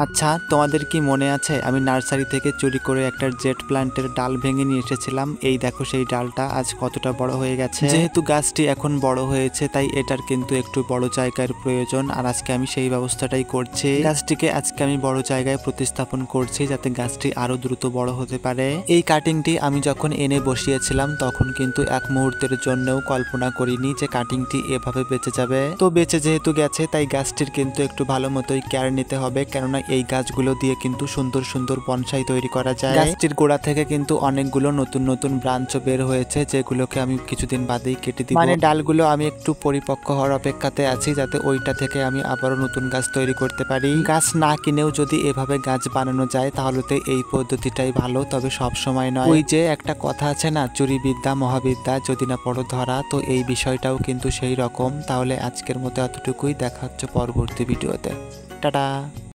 আচ্ছা, তোমাদের কি মনে আছে আমি নার্সারি থেকে চুরি করে একটা জেট প্ল্যান্টের ডাল ভেঙে নিয়ে এসেছিলাম? এই দেখো সেই ডালটা আজ কতটা বড় হয়ে গেছে। যেহেতু গাছটি এখন বড় হয়েছে তাই এটার কিন্তু একটু বড় জায়গার প্রয়োজন, আর আজকে আমি সেই ব্যবস্থাটাই করছি। গাছটিকে আজকে আমি বড় জায়গায় প্রতিস্থাপন করছি যাতে গাছটি আরো দ্রুত বড় হতে পারে। এই কাটিংটি আমি যখন এনে বসিয়েছিলাম তখন কিন্তু এক মুহূর্তের জন্যও কল্পনা করিনি যে কাটিংটি এভাবে বেঁচে যাবে। তো বেঁচে যেহেতু গেছে তাই গাছটির কিন্তু একটু ভালো মতোই কেয়ার নিতে হবে, কেননা এই গাছগুলো দিয়ে কিন্তু সুন্দর সুন্দর বনসাই তৈরি করা যায়। গাছটির গোড়া থেকে কিন্তু অনেকগুলো নতুন নতুন ব্রাঞ্চও বের হয়েছে যেগুলোকে আমি কিছুদিন বাদেই কেটে দিব। মানে ডালগুলো আমি একটু পরিপক্ক হওয়ার অপেক্ষাতে আছি যাতে ওইটা থেকে আমি আবারও নতুন গাছ তৈরি করতে পারি। গাছ না কিনেও যদি এভাবে গাছ বানানো যায় তাহলে তো এই পদ্ধতিটাই ভালো, তবে সব সময় নয়। ওই যে একটা কথা আছে না, চুরি বিদ্যা মহাবিদ্যা যদি না পড়ো ধরা, তো এই বিষয়টাও কিন্তু সেই রকম। তাহলে আজকের মতো এতটুকুই, দেখা হচ্ছে পরবর্তী ভিডিওতে। টাটা।